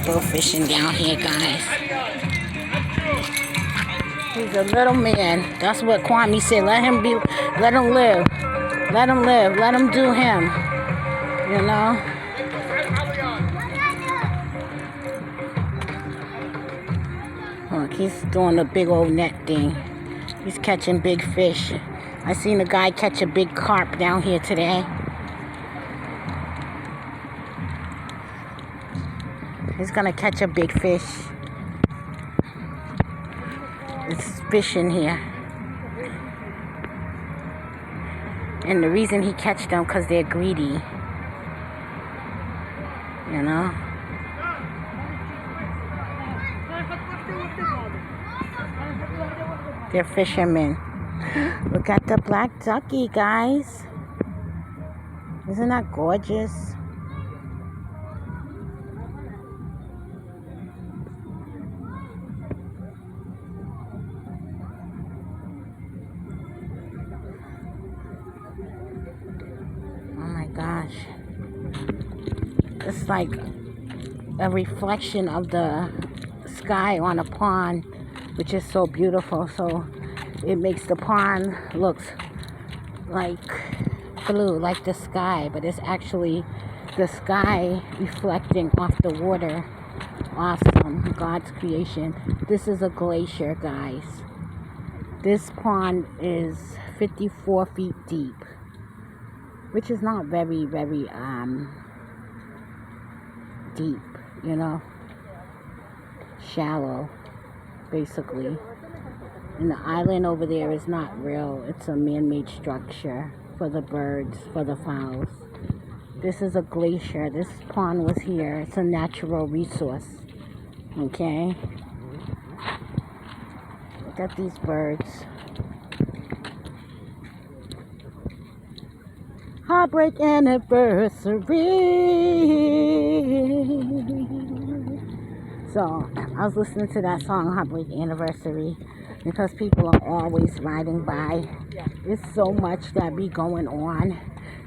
people fishing down here, guys. He's a little man. That's what Kwame said. Let him live. Let him live. Let him do him. You know? Look, he's doing a big old net thing. He's catching big fish. I seen a guy catch a big carp down here today. He's gonna catch a big fish. It's fish in here. And the reason he catch them, because they're greedy. You know? They're fishermen. Look at the black ducky, guys. Isn't that gorgeous? Oh my gosh. It's like a reflection of the sky on a pond, which is so beautiful. So it makes the pond look like blue, like the sky, but it's actually the sky reflecting off the water. Awesome. God's creation. This is a glacier, guys. This pond is 54 feet deep, which is not very, very deep, you know, shallow, basically. And the island over there is not real. It's a man-made structure for the birds, for the fowls. This is a glacier. This pond was here. It's a natural resource. Okay? Look at these birds. Heartbreak anniversary. So, I was listening to that song, Heartbreak Anniversary, because people are always riding by. There's so much that be going on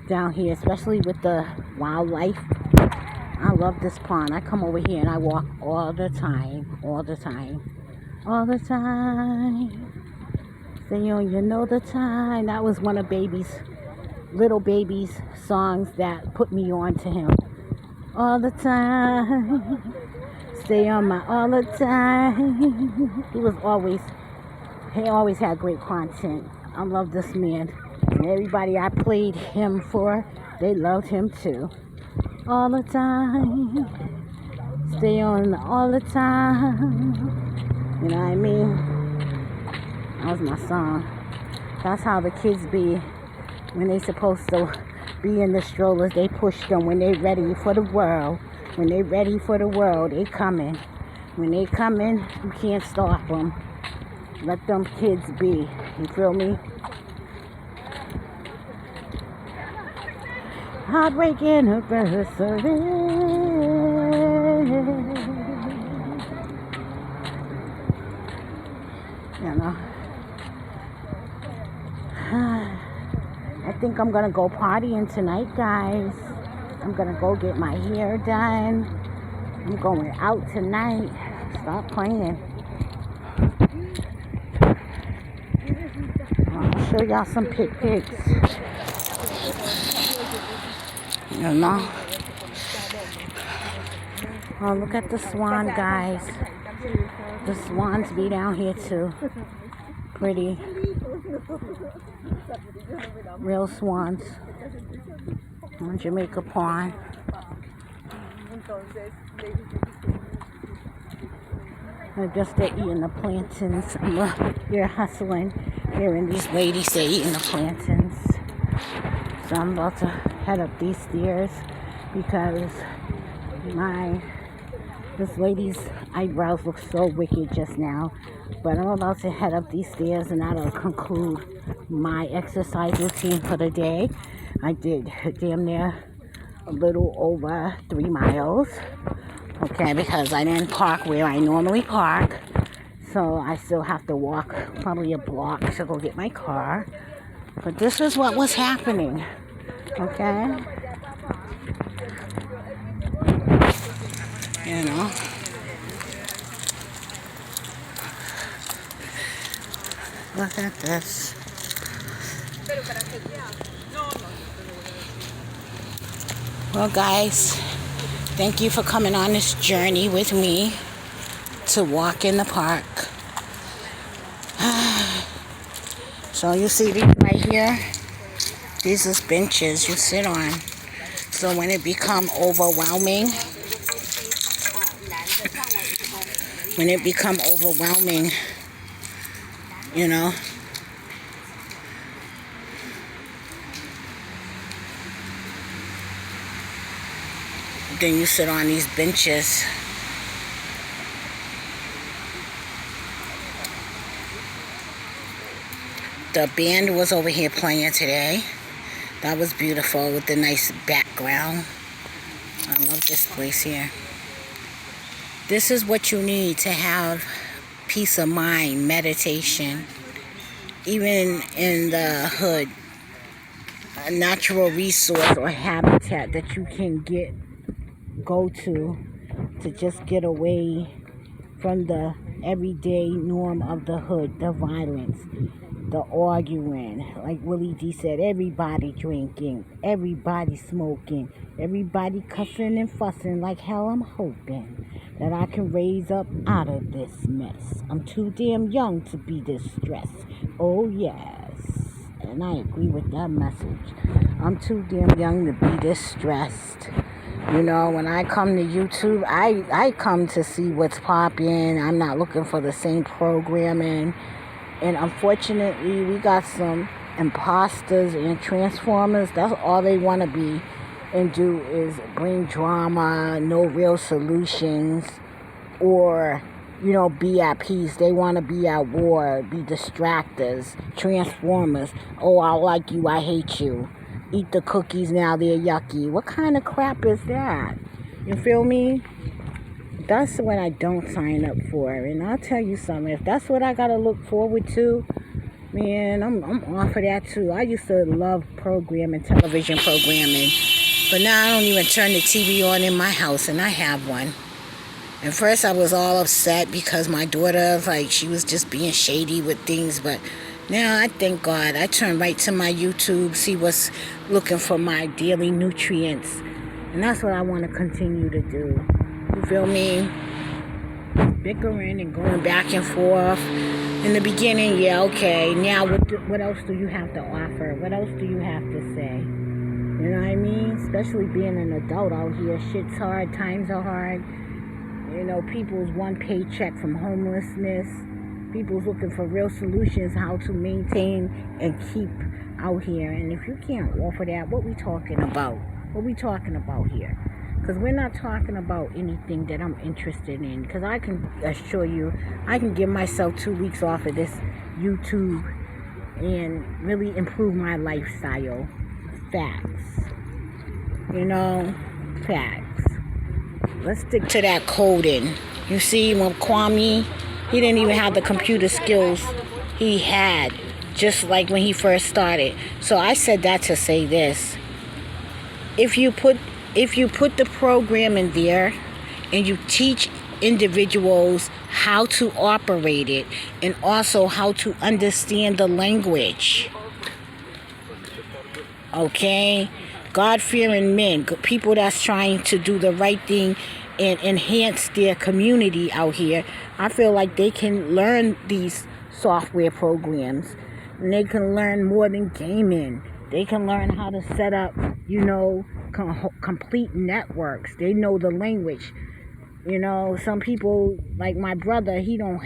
down here, especially with the wildlife. I love this pond. I come over here and I walk all the time. All the time. Say, you know the time. That was one of Little Baby's songs that put me on to him. All the time. Stay on my all the time. He always had great content. I love this man. And everybody I played him for, they loved him too. All the time. Stay on all the time. You know what I mean? That was my song. That's how the kids be when they supposed to be in the strollers. They push them when they ready for the world. When they ready for the world, they coming. When they coming, you can't stop them. Let them kids be. You feel me? Heartbreak anniversary. You know. I think I'm gonna go partying tonight, guys. I'm gonna go get my hair done. I'm going out tonight. Stop playing. I'll show y'all some pics. You know? Oh, look at the swan, guys. The swans be down here too. Pretty. Real swans. On Jamaica Pond. I guess they're eating the plantains. They're hustling. Hearing these ladies, they're eating the plantains. So I'm about to head up these stairs because this lady's eyebrows look so wicked just now. But I'm about to head up these stairs and that'll conclude my exercise routine for the day. I did damn near a little over 3 miles. Okay, because I didn't park where I normally park. So I still have to walk probably a block to go get my car. But this is what was happening. Okay? You you know. Look at this. Well, guys, thank you for coming on this journey with me to walk in the park. So you see these right here? These is benches you sit on. So when it become overwhelming, you know, then you sit on these benches. The band was over here playing today. That was beautiful with the nice background. I love this place here. This is what you need to have peace of mind, meditation. Even in the hood, a natural resource or habitat that you can go to just get away from the everyday norm of the hood, the violence, the arguing. Like Willie D said, everybody drinking, everybody smoking, everybody cussing and fussing. Like hell, I'm hoping that I can raise up out of this mess. I'm too damn young to be this stressed. Oh yes, and I agree with that message. I'm too damn young to be this stressed. You know, when I come to YouTube, I come to see what's popping. I'm not looking for the same programming. And unfortunately, we got some imposters and transformers. That's all they want to be and do is bring drama, no real solutions, or, you know, be at peace. They want to be at war, be distractors, transformers. Oh, I like you, I hate you. Eat the cookies, now they're yucky. What kind of crap is that? You feel me? That's what I don't sign up for. And I'll tell you something. If that's what I got to look forward to, man, I'm off of that too. I used to love television programming. But now I don't even turn the TV on in my house, and I have one. And first I was all upset because my daughter, like, she was just being shady with things. But now I thank God. I turn right to my YouTube, see what's looking for my daily nutrients. And that's what I want to continue to do. You feel me? Bickering and going back and forth. In the beginning, yeah, okay. Now what else do you have to offer? What else do you have to say? You know what I mean? Especially being an adult out here. Shit's hard. Times are hard. You know, people's one paycheck from homelessness. People's looking for real solutions, how to maintain and keep out here. And if you can't offer that, what we talking about? What we talking about here? Because we're not talking about anything that I'm interested in. Because I can assure you, I can give myself 2 weeks off of this YouTube and really improve my lifestyle. Facts. You know, facts. Let's stick to that coding. You see, when Kwame, he didn't even have the computer skills he had, just like when he first started. So I said that to say this. If you put the program in there and you teach individuals how to operate it and also how to understand the language, okay? God-fearing men, people that's trying to do the right thing and enhance their community out here, I feel like they can learn these software programs. And they can learn more than gaming. They can learn how to set up, you know, complete networks. They know the language. You know, some people, like my brother, he doesn't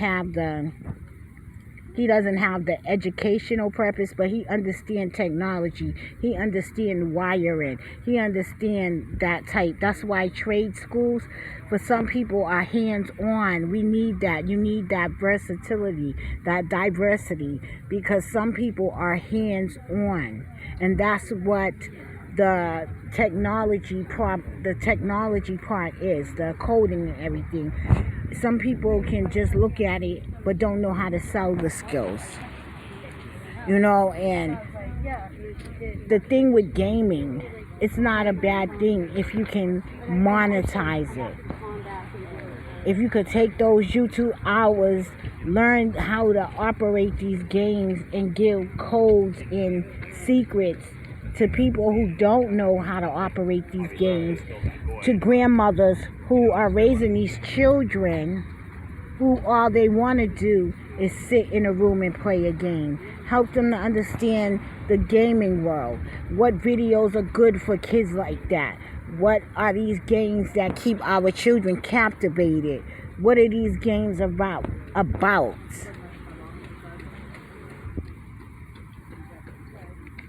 have the educational purpose, but he understands technology. He understands wiring. He understands that type. That's why trade schools, for some people, are hands-on. We need that. You need that versatility, that diversity, because some people are hands-on. And that's what the technology part is, the coding and everything. Some people can just look at it but don't know how to sell the skills, you know. And the thing with gaming, it's not a bad thing if you can monetize it. If you could take those YouTube hours, learn how to operate these games and give codes and secrets to people who don't know how to operate these games, to grandmothers who are raising these children who all they want to do is sit in a room and play a game. Help them to understand the gaming world. What videos are good for kids like that? What are these games that keep our children captivated? What are these games about?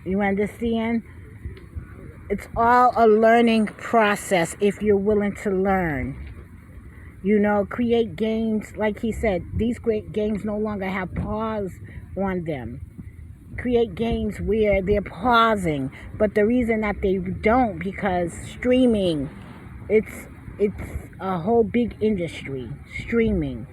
You understand? It's all a learning process if you're willing to learn. You know, create games, like he said, these great games no longer have pause on them. Create games where they're pausing, but the reason that they don't, because streaming, it's a whole big industry, streaming.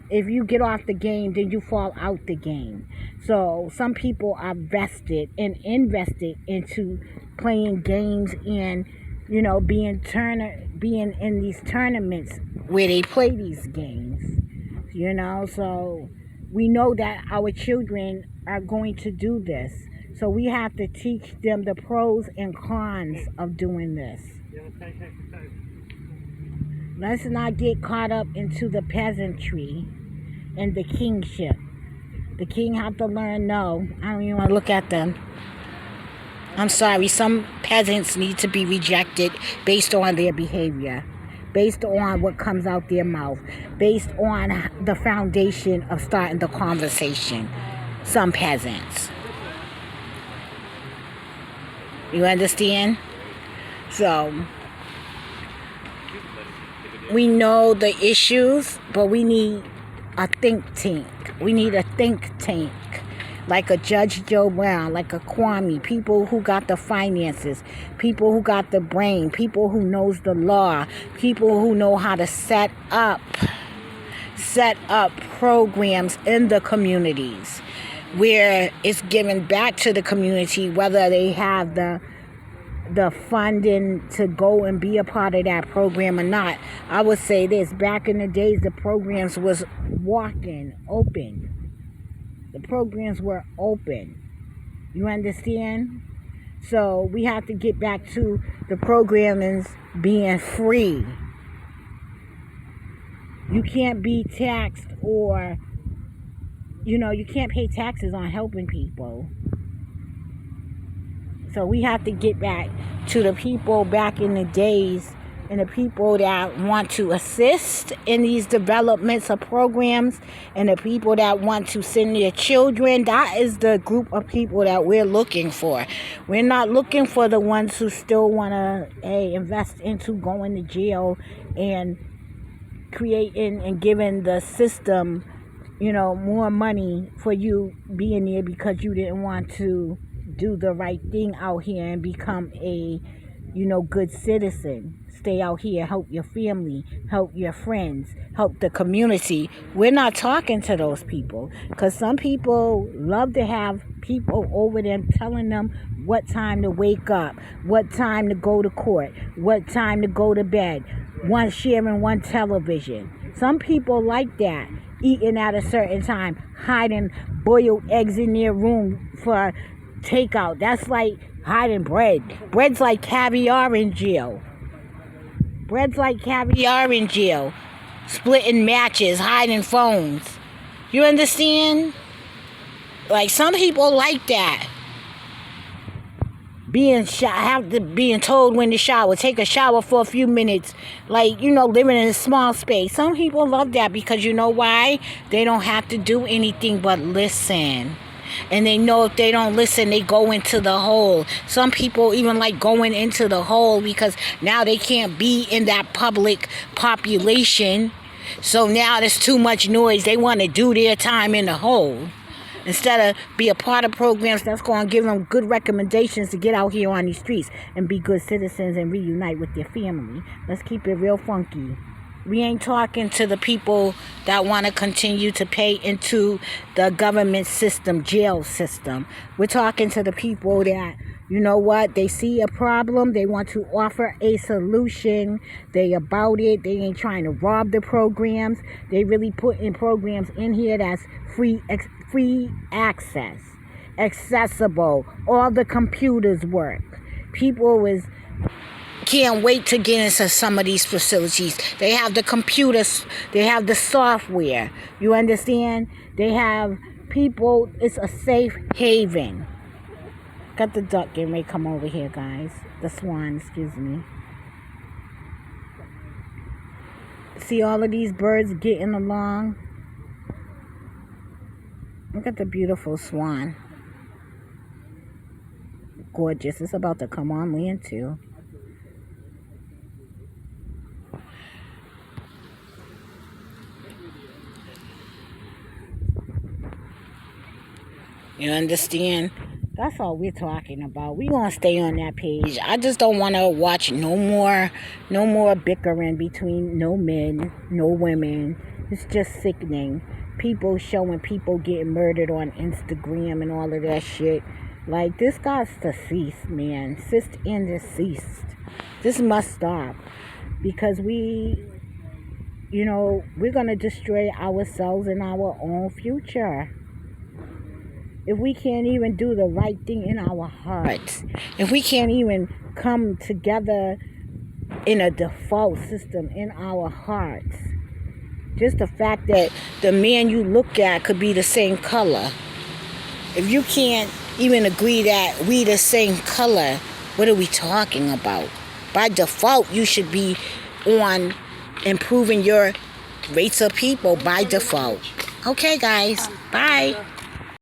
If you get off the game, then you fall out the game. So some people are vested and invested into playing games and, you know, being in these tournaments where they play these games, you know. So we know that our children are going to do this. So we have to teach them the pros and cons of doing this. Let's not get caught up into the peasantry and the kingship. The king have to learn, no, I don't even want to look at them. I'm sorry, some peasants need to be rejected based on their behavior, based on what comes out their mouth, based on the foundation of starting the conversation. Some peasants. You understand? So, we know the issues, but we need a think tank. We need a think tank. Like a Judge Joe Brown, like a Kwame, people who got the finances, people who got the brain, people who knows the law, people who know how to set up programs in the communities where it's given back to the community, whether they have the funding to go and be a part of that program or not. I would say this, back in the days, the programs was walking open. The programs were open. You understand? So we have to get back to the programming being free. You can't be taxed, or, you know, you can't pay taxes on helping people. So we have to get back to the people back in the days and the people that want to assist in these developments of programs and the people that want to send their children. That is the group of people that we're looking for. We're not looking for the ones who still want to invest into going to jail and creating and giving the system, you know, more money for you being there because you didn't want to do the right thing out here and become a, you know, good citizen. Stay out here, help your family, help your friends, help the community. We're not talking to those people because some people love to have people over them telling them what time to wake up, what time to go to court, what time to go to bed, one sharing one television. Some people like that, eating at a certain time, hiding boiled eggs in their room for takeout. That's like hiding bread. Bread's like caviar in jail. Bread's like caviar in jail. Splitting matches, hiding phones. You understand? Like, some people like that. Being told when to shower. Take a shower for a few minutes. Like, you know, living in a small space. Some people love that because you know why? They don't have to do anything but listen. And they know if they don't listen, they go into the hole. Some people even like going into the hole because now they can't be in that public population. So now there's too much noise. They want to do their time in the hole instead of be a part of programs that's going to give them good recommendations to get out here on these streets and be good citizens and reunite with their family. Let's keep it real funky. We ain't talking to the people that want to continue to pay into the government system, jail system. We're talking to the people that You know what? They see a problem. They want to offer a solution. They about it. They ain't trying to rob the programs. They really put in programs in here that's free access, accessible. All the computers work. People can't wait to get into some of these facilities. They have the computers. They have the software. You understand? They have people. It's a safe haven. Got the duck getting ready to come over here, guys. The swan, excuse me. See all of these birds getting along? Look at the beautiful swan. Gorgeous. It's about to come on land, too. You understand? That's all we're talking about. We're going to stay on that page. I just don't want to watch no more bickering between no men, no women. It's just sickening. People showing people getting murdered on Instagram and all of that shit. Like, this got to cease, man. Cease and desist. This must stop. Because we're going to destroy ourselves and our own future. If we can't even do the right thing in our hearts, if we can't even come together in a default system in our hearts, just the fact that the man you look at could be the same color. If you can't even agree that we the same color, what are we talking about? By default, you should be on improving your rates of people by default. Okay, guys. Bye.